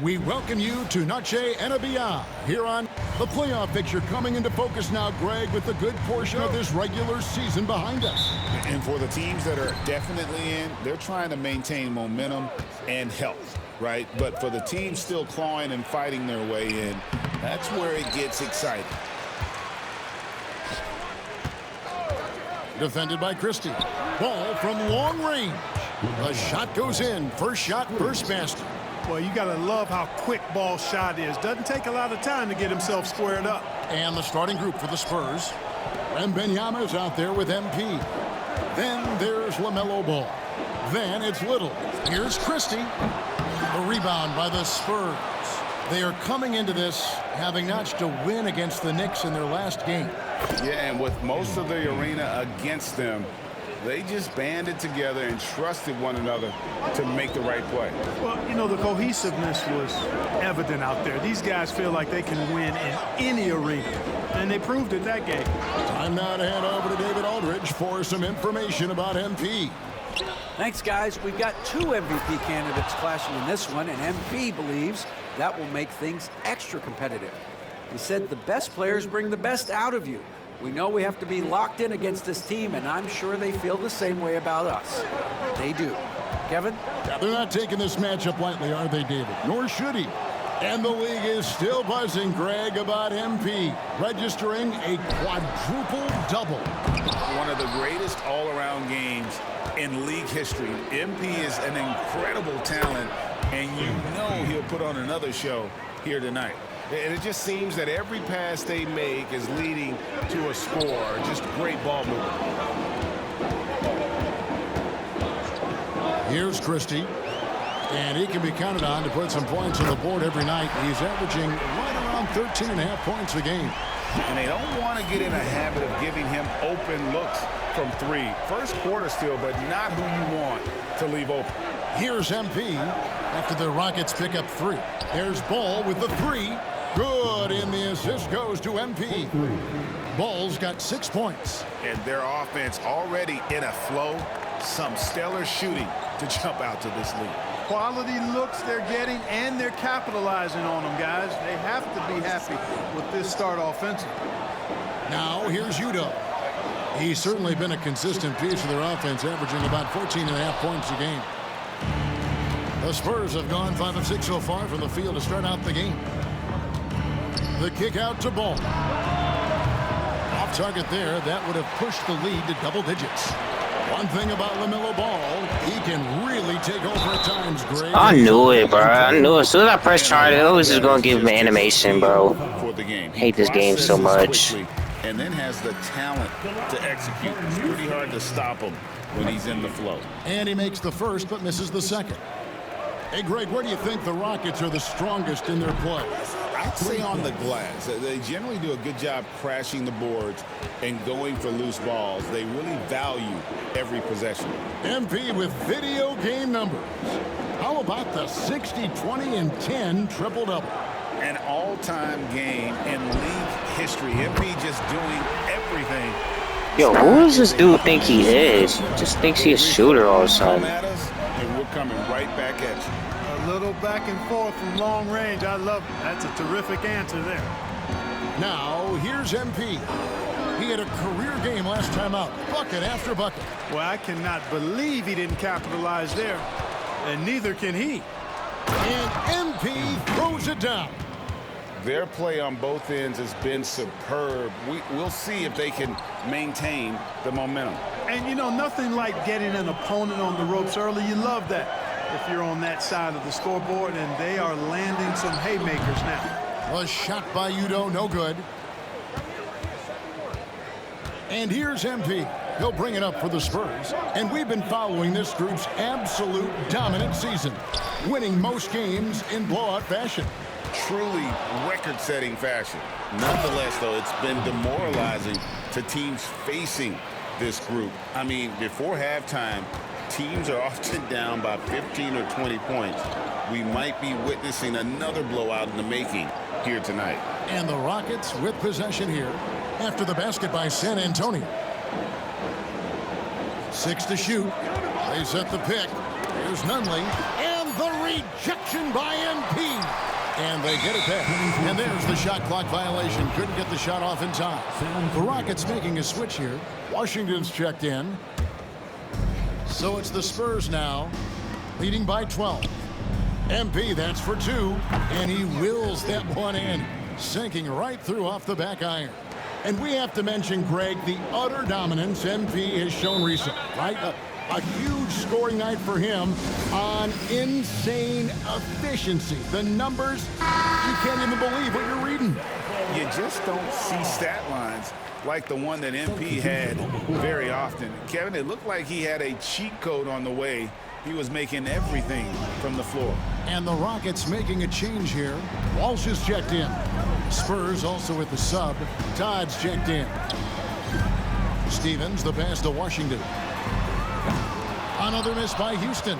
We welcome you to Noche and Beyond here on the playoff picture coming into focus now, Greg, with a good portion of this regular season behind us. And for the teams that are definitely in, they're trying to maintain momentum and health, right? But for the teams still clawing and fighting their way in, that's where it gets exciting. Defended by Christie. Ball from long range. The shot goes in. First shot, first basket. Well, you got to love how quick ball shot is. Doesn't take a lot of time to get himself squared up. And the starting group for the Spurs. Wembanyama's out there with MP. Then there's LaMelo Ball. Then it's Little. Here's Christie. The rebound by the Spurs. They are coming into this having notched a win against the Knicks in their last game. Yeah, and with most of the arena against them, they just banded together and trusted one another to make the right play. Well, you know, the cohesiveness was evident out there. These guys feel like they can win in any arena, and they proved it that game. Time now to hand over to David Aldridge for some information about MP. Thanks, guys. We've got two MVP candidates clashing in this one, and MP believes that will make things extra competitive. He said the best players bring the best out of you. We know we have to be locked in against this team, and I'm sure they feel the same way about us. They do. Kevin? Yeah, they're not taking this matchup lightly, are they, David? Nor should he. And the league is still buzzing, Greg, about MP, registering a quadruple-double. One of the greatest all-around games in league history. MP is an incredible talent, and you know he'll put on another show here tonight. And it just seems that every pass they make is leading to a score. Just great ball movement. Here's Christie. And he can be counted on to put some points on the board every night. He's averaging right around 13.5 points a game. And they don't want to get in a habit of giving him open looks from three. First quarter still, but not who you want to leave open. Here's MP after the Rockets pick up three. There's Ball with the three. Good, and the assist goes to MP. Ball's got 6 points. And their offense already in a flow. Some stellar shooting to jump out to this lead. Quality looks they're getting, and they're capitalizing on them, guys. They have to be happy with this start offensively. Now, here's Udo. He's certainly been a consistent piece of their offense, averaging about 14.5 points a game. The Spurs have gone 5 of 6 so far from the field to start out the game. The kick out to Ball. Off target there, that would have pushed the lead to double digits. One thing about LaMelo Ball, he can really take over at times, Greg. I knew it, bro. I knew it. As soon as I pressed charge, I was just going to give him animation, bro. For the game. Hate this game so much. And then has the talent to execute. It's pretty hard to stop him when he's in the flow. And he makes the first, but misses the second. Hey, Greg, where do you think the Rockets are the strongest in their play? I'd say on the glass. They generally do a good job crashing the boards and going for loose balls. They really value every possession. MP with video game numbers. How about the 60, 20, and 10 triple-double? An all-time game in league history. MP just doing everything. Yo, who does this dude think he is? Just thinks he's a shooter or something. And we're coming right back at you. A little back and forth from long range. I love it. That's a terrific answer there. Now, here's MP. He had a career game last time out. Bucket after bucket. Well, I cannot believe he didn't capitalize there. And neither can he. And MP throws it down. Their play on both ends has been superb. We'll see if they can maintain the momentum. And, you know, nothing like getting an opponent on the ropes early. You love that if you're on that side of the scoreboard, and they are landing some haymakers now. A shot by Udo, no good. And here's MP. He'll bring it up for the Spurs. And we've been following this group's absolute dominant season, winning most games in blowout fashion. Truly record-setting fashion. Nonetheless, though, it's been demoralizing to teams facing this group. I mean, before halftime, teams are often down by 15 or 20 points. We might be witnessing another blowout in the making here tonight. And the Rockets with possession here after the basket by San Antonio. 6 to shoot. They set the pick. Here's Nunley. And And the rejection by MP. And they get it back. And there's the shot clock violation. Couldn't get the shot off in time. The Rockets making a switch here. Washington's checked in. So it's the Spurs now, leading by 12. MP, that's for 2. And he wills that one in, sinking right through off the back iron. And we have to mention, Greg, the utter dominance MP has shown recently, right? A huge scoring night for him on insane efficiency. The numbers, you can't even believe what you're reading. You just don't see stat lines like the one that MP had very often. Kevin, it looked like he had a cheat code on the way. He was making everything from the floor. And the Rockets making a change here. Walsh is checked in. Spurs also with the sub. Todd's checked in. Stevens, the pass to Washington. Another miss by Houston.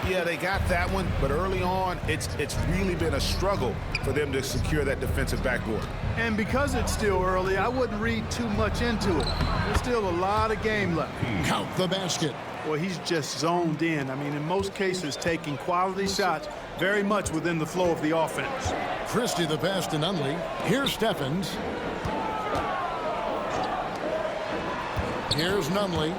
Yeah, they got that one, but early on, it's really been a struggle for them to secure that defensive backboard. And because it's still early, I wouldn't read too much into it. There's still a lot of game left. Count the basket. Well, he's just zoned in. I mean, in most cases, taking quality shots very much within the flow of the offense. Christie the pass to Nunley. Here's Steffens. Here's Nunley.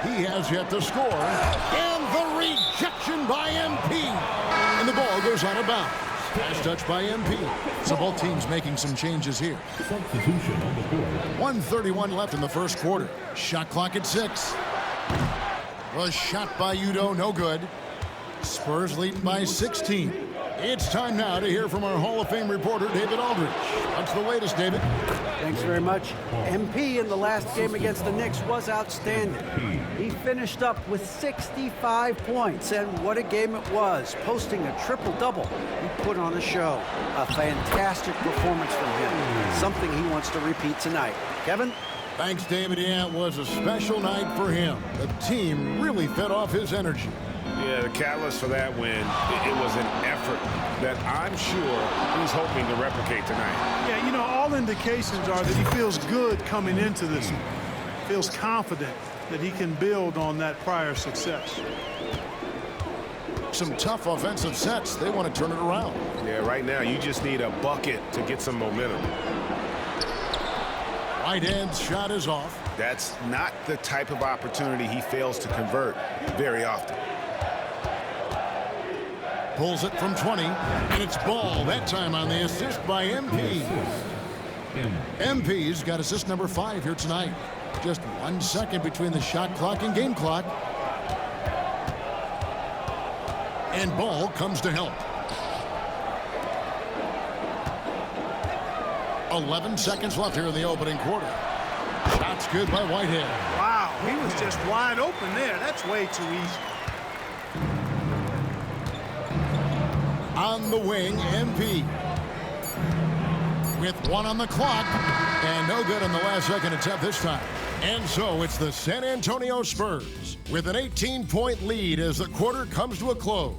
He has yet to score. And the rejection by MP. And the ball goes out of bounds. Pass touch by MP. So both teams making some changes here. Substitution on the board. 1:31 left in the first quarter. Shot clock at 6. Was shot by Udo, no good. Spurs leading by 16. It's time now to hear from our Hall of Fame reporter, David Aldridge. What's the latest, David? Thanks very much. MP in the last game against the Knicks was outstanding. He finished up with 65 points, and what a game it was, posting a triple-double. He put on a show. A fantastic performance from him, something he wants to repeat tonight. Kevin? Thanks, David. Yeah, it was a special night for him. The team really fed off his energy. Yeah, the catalyst for that win, it was an effort that I'm sure he's hoping to replicate tonight. Yeah, you know, all indications are that he feels good coming into this one. Feels confident that he can build on that prior success. Some tough offensive sets. They want to turn it around. Yeah, right now you just need a bucket to get some momentum. Whitehead's shot is off. That's not the type of opportunity he fails to convert very often. Pulls it from 20, and it's Ball, that time on the assist by MP. MP's got assist number 5 here tonight. Just 1 second between the shot clock and game clock. And Ball comes to help. 11 seconds left here in the opening quarter. Shot's good by Whitehead. Wow, he was just wide open there. That's way too easy. On the wing, MP. With 1 on the clock. And no good on the last second attempt this time. And so it's the San Antonio Spurs with an 18-point lead as the quarter comes to a close.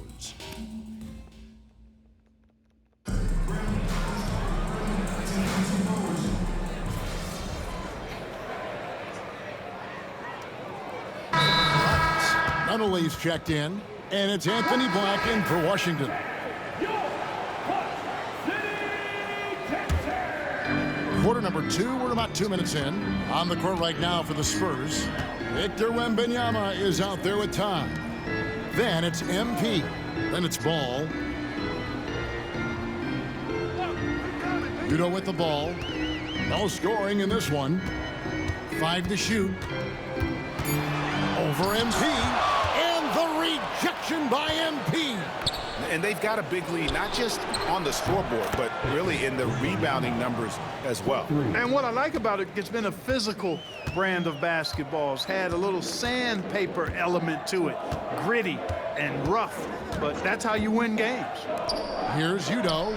Nunnally's checked in, and it's Anthony Black in for Washington. Quarter number 2, we're about 2 minutes in. On the court right now for the Spurs. Victor Wembanyama is out there with Todd. Then it's MP. Then it's Ball. Udo with the ball. No scoring in this one. 5 to shoot. Over MP. The rejection by MP. And they've got a big lead, not just on the scoreboard, but really in the rebounding numbers as well. And what I like about it, it's been a physical brand of basketball. It's had a little sandpaper element to it. Gritty and rough, but that's how you win games. Here's Udo.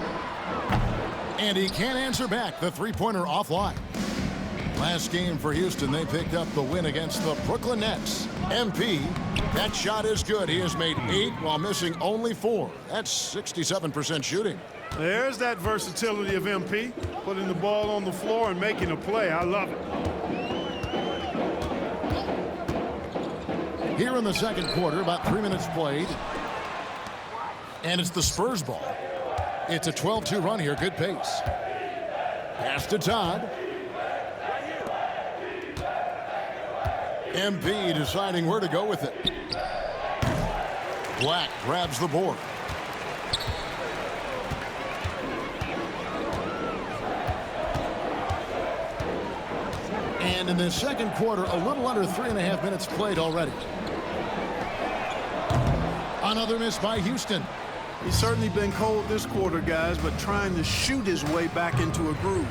And he can't answer back. The three-pointer offline. Last game for Houston, they picked up the win against the Brooklyn Nets. MP, that shot is good. He has made 8 while missing only 4. That's 67% shooting. There's that versatility of MP, putting the ball on the floor and making a play. I love it. Here in the second quarter, about 3 minutes played. And it's the Spurs ball. It's a 12-2 run here. Good pace. Pass to Todd. MP deciding where to go with it. Black grabs the board. And in the second quarter, a little under 3.5 minutes played already. Another miss by Houston. He's certainly been cold this quarter, guys, but trying to shoot his way back into a groove.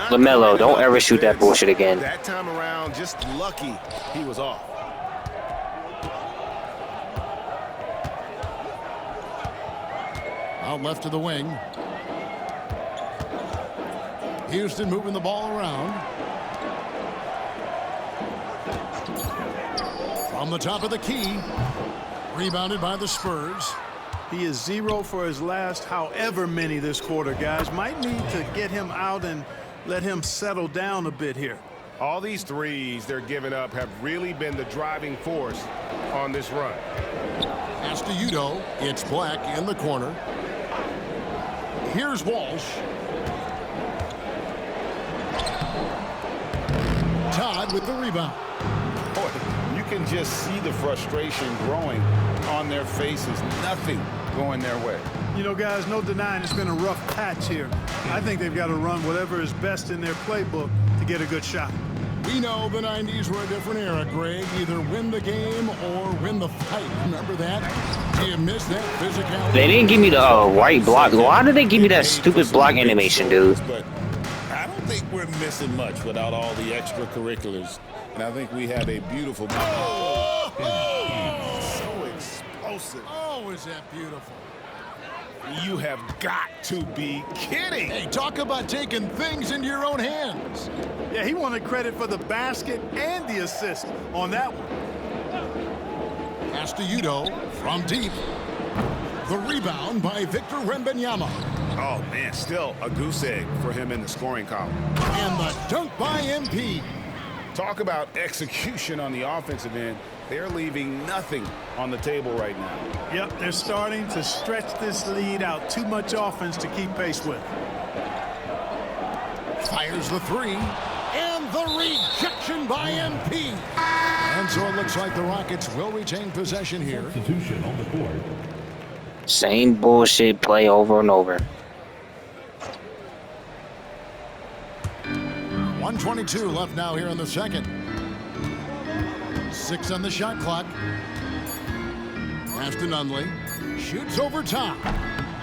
LaMelo, don't ever shoot that bullshit again. That time around, just lucky he was off. Out left to the wing. Houston moving the ball around. From the top of the key. Rebounded by the Spurs. He is 0 for his last however many this quarter, guys. Might need to get him out and let him settle down a bit here. All these threes they're giving up have really been the driving force on this run. Pass to Udo. It's Black in the corner. Here's Walsh. Todd with the rebound. Boy, you can just see the frustration growing on their faces. Nothing going their way. You know, guys, no denying it's been a rough patch here. I think they've got to run whatever is best in their playbook to get a good shot. We know the 90s were a different era, Greg. Either win the game or win the fight. Remember that? You missed that physicality. They didn't give me the white block. Why did they give me that stupid block animation, dude? But I don't think we're missing much without all the extracurriculars. And I think we have a beautiful... So explosive. Oh, is that beautiful. You have got to be kidding. Hey, talk about taking things into your own hands. Yeah, he wanted credit for the basket and the assist on that one. Pass to Udo from deep. The rebound by Victor Wembanyama. Oh, man, still a goose egg for him in the scoring column. And the dunk by MP. Talk about execution on the offensive end. They're leaving nothing on the table right now. Yep, they're starting to stretch this lead out. Too much offense to keep pace with. Fires the three. And the rejection by MP. And so it looks like the Rockets will retain possession here. Substitution on the court. Same bullshit play over and over. 1:22 left now here in the second. 6 on the shot clock. Pass to Nunley. Shoots over top.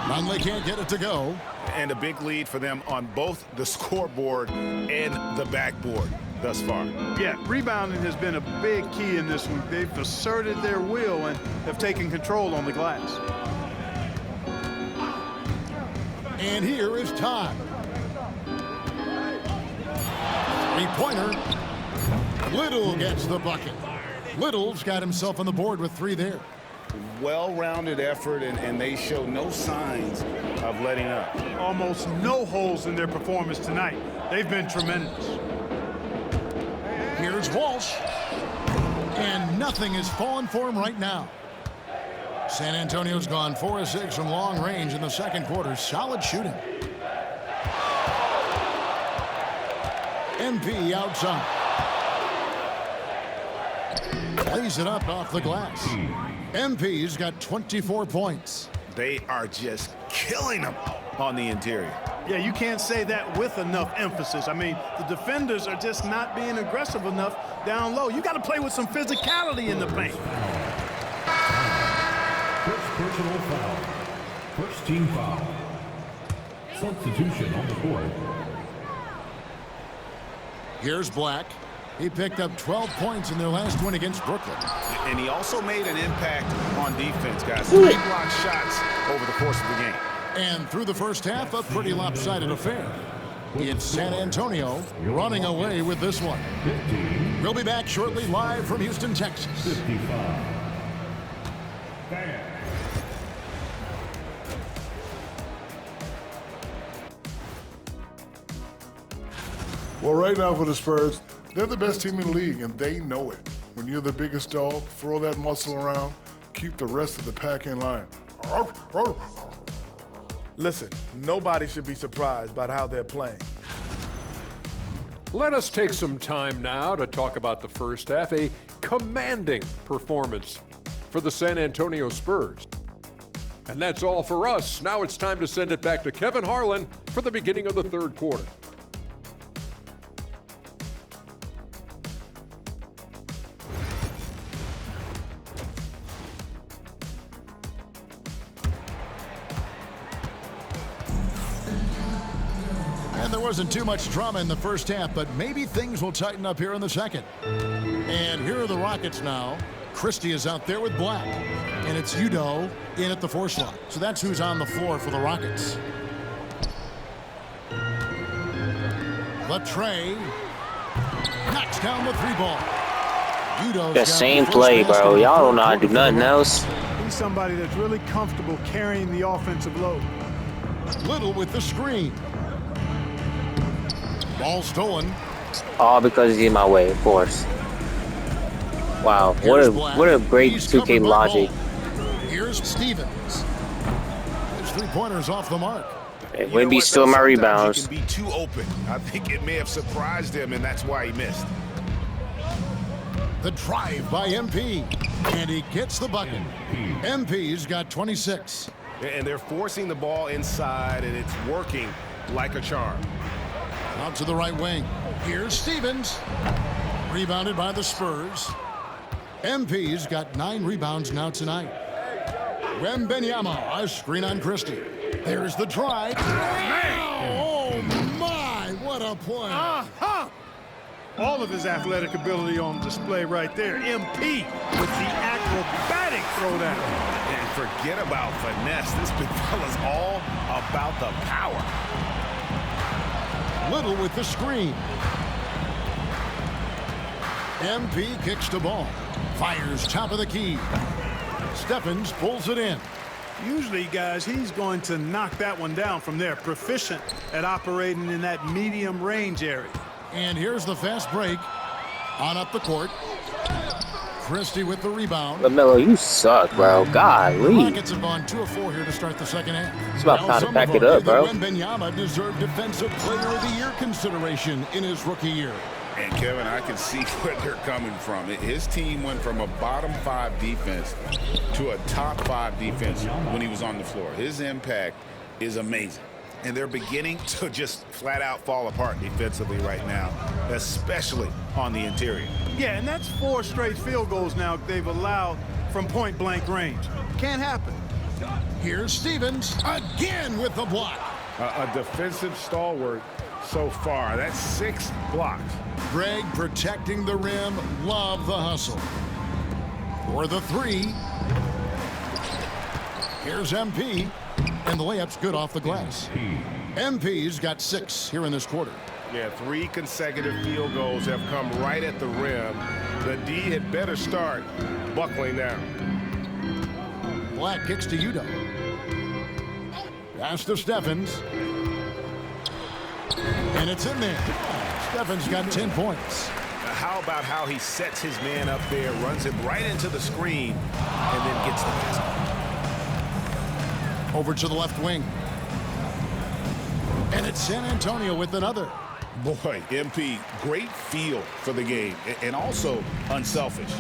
Nunley can't get it to go. And a big lead for them on both the scoreboard and the backboard thus far. Yeah, rebounding has been a big key in this one. They've asserted their will and have taken control on the glass. And here is Todd. Three-pointer. Little gets the bucket. Little's got himself on the board with 3 there. Well-rounded effort, and they show no signs of letting up. Almost no holes in their performance tonight. They've been tremendous. Here's Walsh. And nothing is falling for him right now. San Antonio's gone 4 of 6 from long range in the second quarter. Solid shooting. MP outside. Lays it up off the glass. MP's got 24 points. They are just killing them on the interior. Yeah, you can't say that with enough emphasis. I mean, the defenders are just not being aggressive enough down low. You got to play with some physicality in the paint. First personal foul. First team foul. Substitution on the court. Here's Black. He picked up 12 points in their last win against Brooklyn. And he also made an impact on defense, guys. 3 block shots over the course of the game. And through the first half, a pretty lopsided affair. It's San Antonio running away with this one. 15. We'll be back shortly live from Houston, Texas. 55. Well, right now for the Spurs, they're the best team in the league, and they know it. When you're the biggest dog, throw that muscle around, keep the rest of the pack in line. Listen, nobody should be surprised by how they're playing. Let us take some time now to talk about the first half. A commanding performance for the San Antonio Spurs. And that's all for us. Now it's time to send it back to Kevin Harlan for the beginning of the third quarter. And there wasn't too much drama in the first half, but maybe things will tighten up here in the second. And here are the Rockets now. Christie is out there with Black. And it's Udoh in at the 4 slot. So that's who's on the floor for the Rockets. Latrey knocks down the 3-ball. Udoh's The same play, bro. Y'all don't know how to do nothing else. He's somebody that's really comfortable carrying the offensive load. Little with the screen. Ball stolen. All because he's in my way, of course. Wow, what a great 2K logic. Here's Stevens. His 3-pointer's off the mark. It wouldn't be still my rebounds. He can be too open. I think it may have surprised him, and that's why he missed. The drive by MP. And he gets the bucket. MP's got 26. And they're forcing the ball inside, and it's working like a charm. Out to the right wing. Here's Stevens. Rebounded by the Spurs. MP's got 9 rebounds now tonight. Wembanyama, a screen on Christie. There's the drive. Oh, my, what a play. All of his athletic ability on display right there. MP with the acrobatic throwdown. And forget about finesse. This big fella's all about the power. Little with the screen. MP kicks the ball. Fires top of the key. Stephens pulls it in. Usually, guys, he's going to knock that one down from there. Proficient at operating in that medium range area. And here's the fast break. On up the court. Christie with the rebound. LaMelo, you suck, bro. Golly. Rockets have gone 2 of 4 here to start the second half. It's about time to pack it up, bro. Wembanyama deserved Defensive Player of the Year consideration in his rookie year. And Kevin, I can see where they're coming from. His team went from a bottom 5 defense to a top 5 defense when he was on the floor. His impact is amazing. And they're beginning to just flat out fall apart defensively right now, especially on the interior. Yeah, and that's 4 straight field goals now they've allowed from point-blank range. Can't happen. Here's Stevens again with the block. A defensive stalwart so far. That's 6 blocks. Greg protecting the rim. Love the hustle. For the 3. Here's MP. And the layup's good off the glass. MP's got 6 here in this quarter. Yeah, 3 consecutive field goals have come right at the rim. The D had better start buckling down. Black kicks to Udoh. Pass to Stephens. And it's in there. Stephens got 10 points. How about how he sets his man up there, runs him right into the screen, and then gets the basket. Over to the left wing. And it's San Antonio with another. Boy, MP, great feel for the game and also unselfish.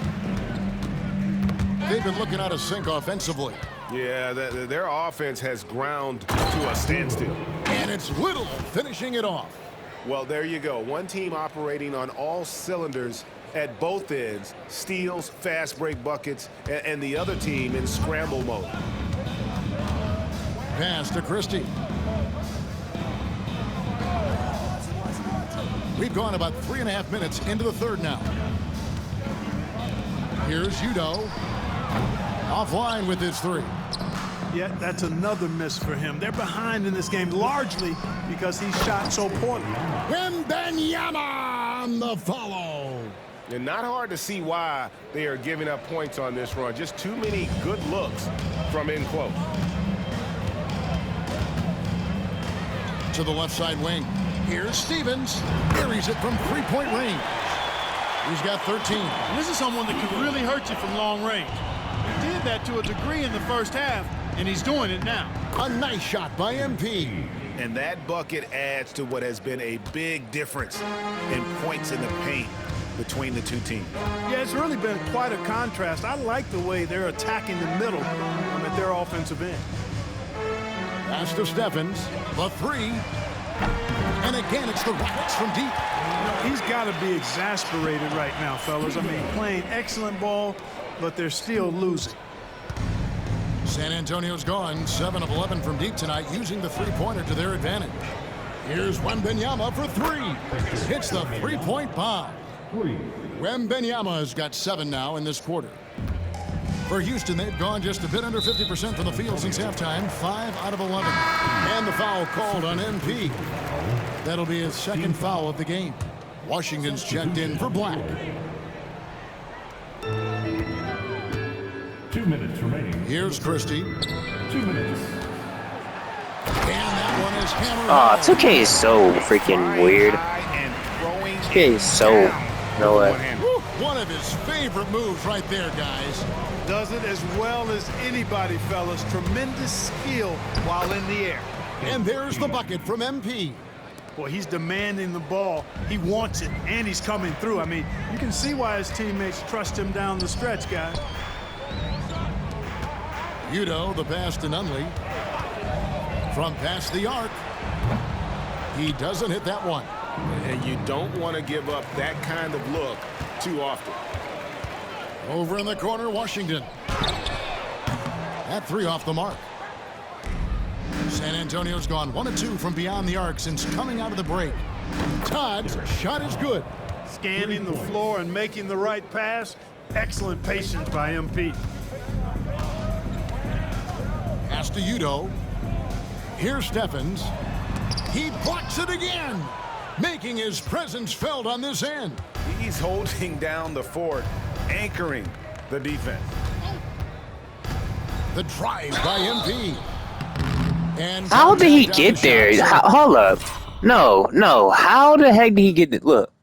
They've been looking out of sync offensively. Yeah, their offense has ground to a standstill. And it's Little finishing it off. Well, there you go. One team operating on all cylinders at both ends. Steals, fast break buckets, and the other team in scramble mode. Pass to Christie. We've gone about 3.5 minutes into the third now. Here's Udoh. Offline with his 3. Yeah, that's another miss for him. They're behind in this game largely because he shot so poorly. Wembanyama on the follow. And not hard to see why they are giving up points on this run. Just too many good looks from in close. To the left side wing. Here's Stevens. Buries it from 3-point range. He's got 13. And this is someone that can really hurt you from long range. He did that to a degree in the first half, And he's doing it now. A nice shot by MP. And that bucket adds to what has been a big difference in points in the paint between the two teams. Yeah, it's really been quite a contrast. I like the way they're attacking the middle at their offensive end. Pass to Steffens. The three. And again, it's the Rockets from deep. He's got to be exasperated right now, fellas. I mean, playing excellent ball, but they're still losing. San Antonio's gone 7 of 11 from deep tonight, using the three-pointer to their advantage. Here's Wembanyama for three. Hits the three-point bomb. Wembanyama has got 7 now in this quarter. For Houston, they've gone just a bit under 50% from the field since halftime, 5 out of 11. And the foul called on MP. That'll be his second foul of the game. Washington's checked in for Black. 2 minutes remaining. Here's Christie. 2 minutes. And that one is hammered. Aw, 2K is so freaking weird. 2K is so... No way. One of his favorite moves right there, guys. Does it as well as anybody, fellas. Tremendous skill while in the air. And there's the bucket from MP. Well, he's demanding the ball. He wants it, and he's coming through. I mean, you can see why his teammates trust him down the stretch, guys. Udo, the pass to Nunley. From past the arc. He doesn't hit that one. And you don't want to give up that kind of look too often. Over in the corner, Washington. That three off the mark. San Antonio's gone 1 of 2 from beyond the arc since coming out of the break. Todd's shot is good. Scanning the floor and making the right pass. Excellent patience by MP. Pass to Udo. Here's Steffens. He blocks it again, making his presence felt on this end. He's holding down the fort, anchoring the defense. The drive by MP. And how did he get there? Hold up. No. How the heck did he get it? Look.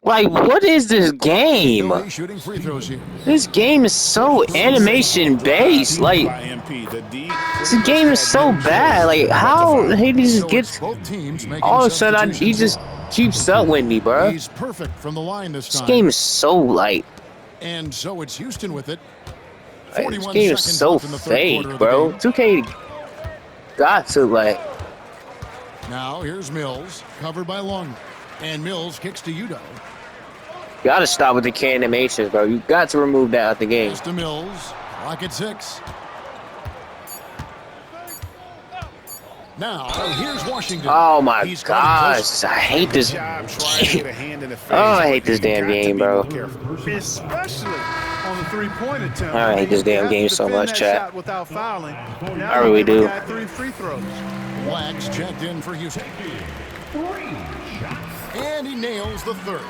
Like, what is this game? Shooting free throws here. This game is so animation based. Like, this game is so bad. Like, how he just gets all of a sudden he just keeps up with me, bro. He's perfect from the line this time. This game is so light. And so it's Houston with it. This game is so fake, bro. 2K got to like. Now here's Mills, covered by Long, and Mills kicks to Udo. Gotta stop with the animations, bro. You got to remove that out the game. Pass to Mills, clock at 6. Now here's Washington. Oh my gosh, I hate this. Oh, I hate this damn game, bro. Especially on the three-point attempt. I hate this damn game so much, chat. Without fouling. I really do. 3 free throws. Blacks checked in for Houston. And he nails the third.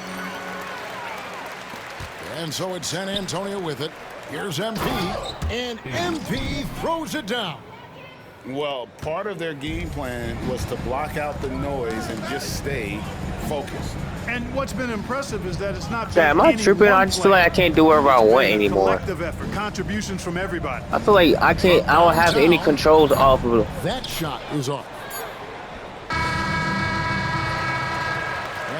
And so it's San Antonio with it. Here's MP. And MP throws it down. Well, part of their game plan was to block out the noise and just stay focused. And what's been impressive is that it's not. Am I tripping? I just feel like I can't do whatever I want anymore. Collective effort, contributions from everybody. I feel like I don't have any controls off of it. That shot is off.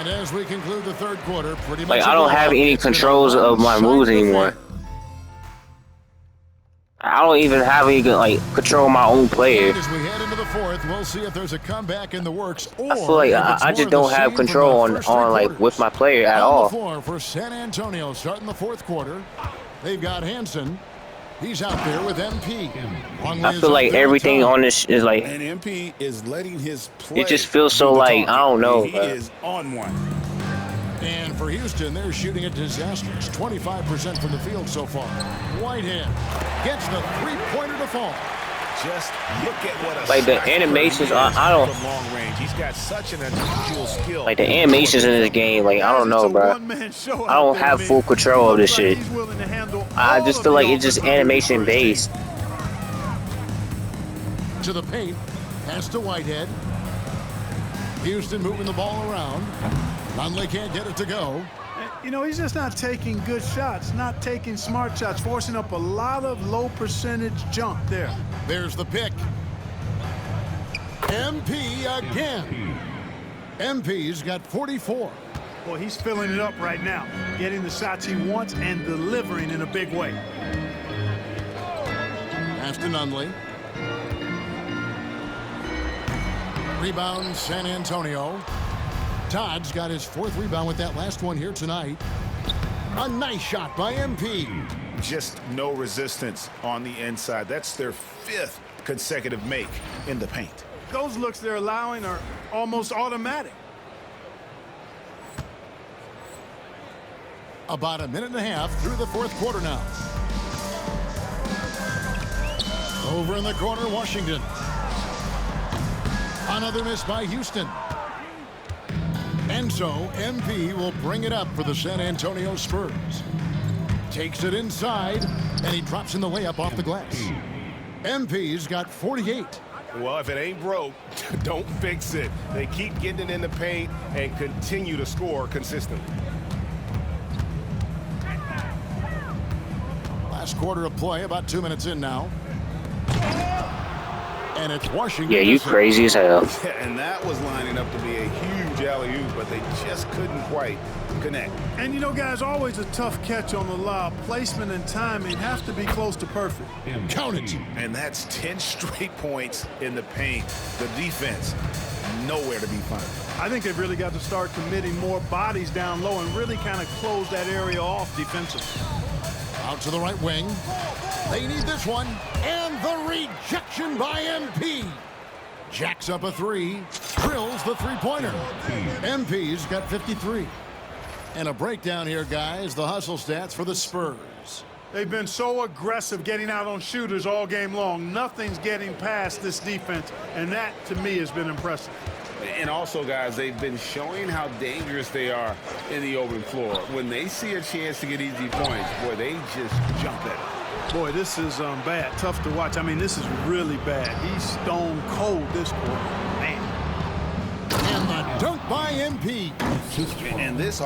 And as we conclude the third quarter, pretty much like I don't have any controls of my moves anymore. I don't even have any like control my own player. As we head into the fourth, we'll see if there's a comeback in the works. Or I feel like I just don't have control on like with my player at all. On the floor for San Antonio, starting the fourth quarter, they've got Hansen. He's out there with MP. I feel like everything on this is like. And MP is letting his play. It just feels so like I don't know. He is on one. And for Houston, they're shooting a disastrous 25% from the field so far. Whitehead gets the three-pointer to fall. Just look at what a like the animations. I don't. Long range. He's got such an unusual skill. Like the animations in this game, like I don't know, bro. I don't have full control of this shit. I just feel like it's just animation based. To the paint, pass to Whitehead. Houston moving the ball around. Nunley can't get it to go. You know, he's just not taking good shots, not taking smart shots, forcing up a lot of low percentage junk there. There's the pick. MP again. MP's got 44. Boy, he's filling it up right now, getting the shots he wants and delivering in a big way. Pass to Nunley. Rebound, San Antonio. Todd's got his 4th rebound with that last one here tonight. A nice shot by MP. Just no resistance on the inside. That's their 5th consecutive make in the paint. Those looks they're allowing are almost automatic. About a minute and a half through the 4th quarter now. Over in the corner, Washington. Another miss by Houston. And so MP will bring it up for the San Antonio Spurs. Takes it inside, and he drops in the layup off the glass. MP's got 48. Well, if it ain't broke, don't fix it. They keep getting it in the paint and continue to score consistently. Last quarter of play, about 2 minutes in now. And it's Washington. Yeah, you crazy as hell. And that was lining up to be a huge alley-oop, but they just couldn't quite connect. And you know, guys, always a tough catch on the lob. Placement and timing have to be close to perfect. Count it. And that's 10 straight points in the paint. The defense, nowhere to be found. I think they've really got to start committing more bodies down low and really kind of close that area off defensively. Out to the right wing. They need this one. And the rejection by MP. Jacks up a 3. Drills the 3-pointer. MP's got 53. And a breakdown here, guys. The hustle stats for the Spurs. They've been so aggressive getting out on shooters all game long. Nothing's getting past this defense, and that, to me, has been impressive. And also, guys, they've been showing how dangerous they are in the open floor. When they see a chance to get easy points, boy, they just jump at it. Boy, this is bad. Tough to watch. I mean, this is really bad. He's stone cold this quarter. Man. And the dunk by MP. And this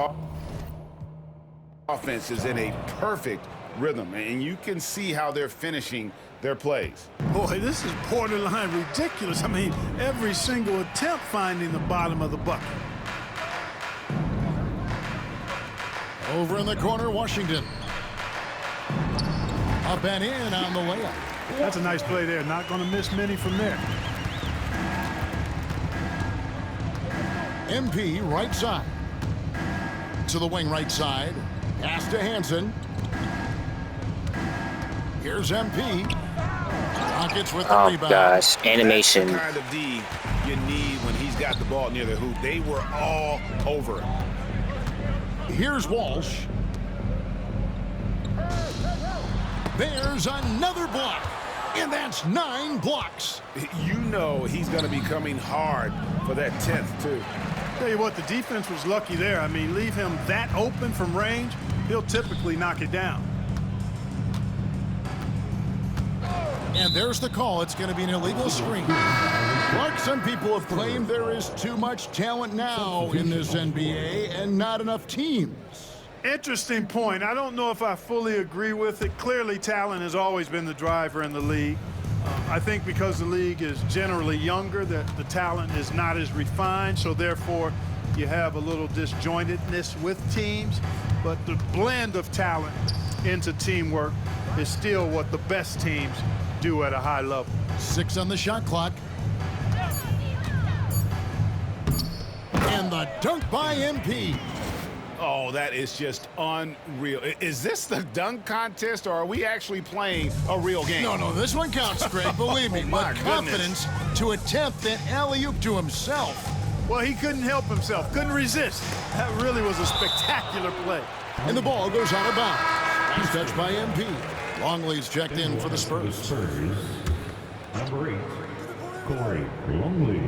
offense is in a perfect rhythm, and you can see how they're finishing their plays. Boy, this is borderline ridiculous. I mean, every single attempt finding the bottom of the bucket. Over in the corner, Washington. Up and in on the layup. That's a nice play there. Not going to miss many from there. MP right side. To the wing right side. Pass to Hansen. Here's MP. Rockets with the rebound. Oh, gosh. Animation. That's the kind of D you need when he's got the ball near the hoop. They were all over it. Here's Walsh. There's another block. And that's 9 blocks. You know he's going to be coming hard for that 10th, too. Tell you what, the defense was lucky there. I mean, leave him that open from range, he'll typically knock it down. And there's the call. It's going to be an illegal screen. Clark, some people have claimed there is too much talent now in this NBA and not enough teams. Interesting point. I don't know if I fully agree with it. Clearly, talent has always been the driver in the league. I think because the league is generally younger, that the talent is not as refined, so therefore you have a little disjointedness with teams. But the blend of talent into teamwork is still what the best teams do at a high level. 6 on the shot clock. And the dunk by MP. Oh, that is just unreal. Is this the dunk contest, or are we actually playing a real game? No, this one counts, Greg, believe me. But confidence to attempt that alley-oop to himself. Well, he couldn't help himself, couldn't resist. That really was a spectacular play. And the ball goes out of bounds. Last touch by MP. Longley's checked in for the Spurs. Number 8, Corey Longley.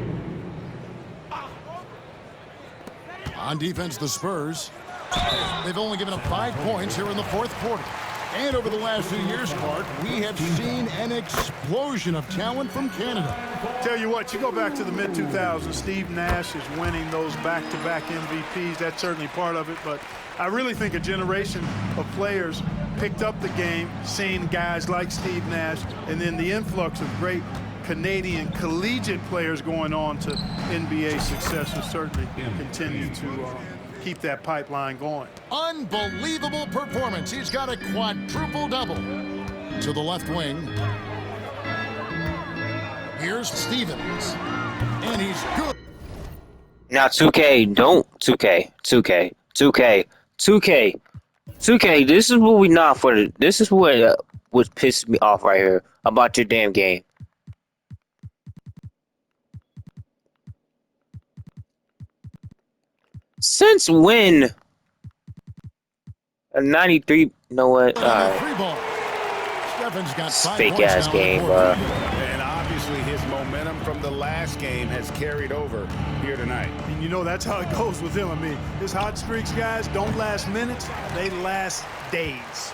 On defense, the Spurs. They've only given up 5 points here in the 4th quarter. And over the last few years, Clark, we have seen an explosion of talent from Canada. Tell you what, you go back to the mid-2000s, Steve Nash is winning those back-to-back MVPs. That's certainly part of it, but I really think a generation of players picked up the game, seeing guys like Steve Nash, and then the influx of great Canadian collegiate players going on to NBA success will certainly continue to keep that pipeline going. Unbelievable performance. He's got a quadruple-double. To the left wing. Here's Stevens. And he's good. Now 2K, don't 2K. This is what we not for. This is what was pissing me off right here about your damn game. Since when? A 93. You know what? All right. Stephens got this fake ass game, bro. And obviously his momentum from the last game has carried over here tonight. And you know that's how it goes with him. I mean, his hot streaks, guys, don't last minutes, they last days.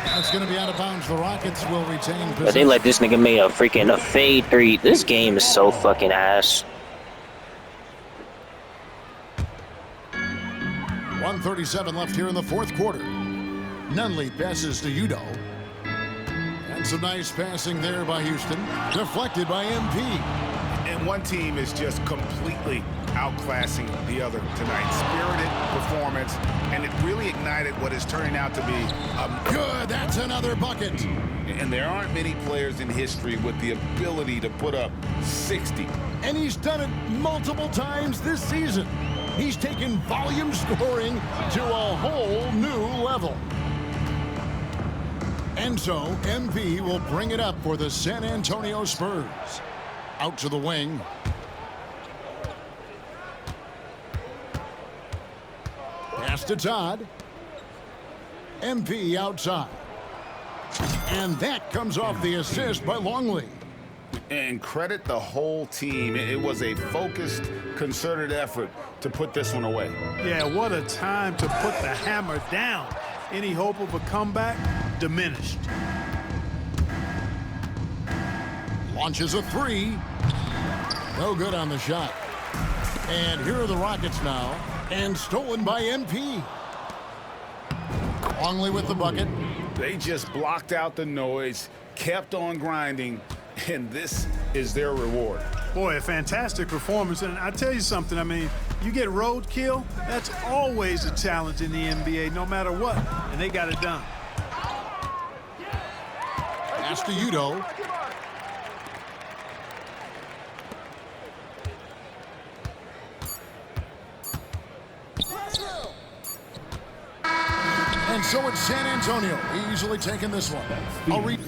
That's going to be out of bounds. The Rockets will retain possession. But they let this nigga make a freaking fade 3. This game is so fucking ass. 1:37 left here in the fourth quarter. Nunley passes to Udo. And some nice passing there by Houston. Deflected by MP. And one team is just completely outclassing the other tonight. Spirited performance, and it really ignited what is turning out to be good. That's another bucket. And there aren't many players in history with the ability to put up 60. And he's done it multiple times this season. He's taken volume scoring to a whole new level. And so, MP will bring it up for the San Antonio Spurs. Out to the wing. Pass to Todd. MP outside. And that comes off the assist by Longley. And credit the whole team. It was a focused, concerted effort to put this one away. Yeah, what a time to put the hammer down. Any hope of a comeback diminished. Launches a 3. No good on the shot. And here are the Rockets now. And stolen by MP. Longley with the bucket. They just blocked out the noise, kept on grinding, and this is their reward. Boy, a fantastic performance. And I tell you something, I mean, you get roadkill, that's always a challenge in the NBA, no matter what. And they got it done. Pass to Udo. And so it's San Antonio easily taking this one. I'll read.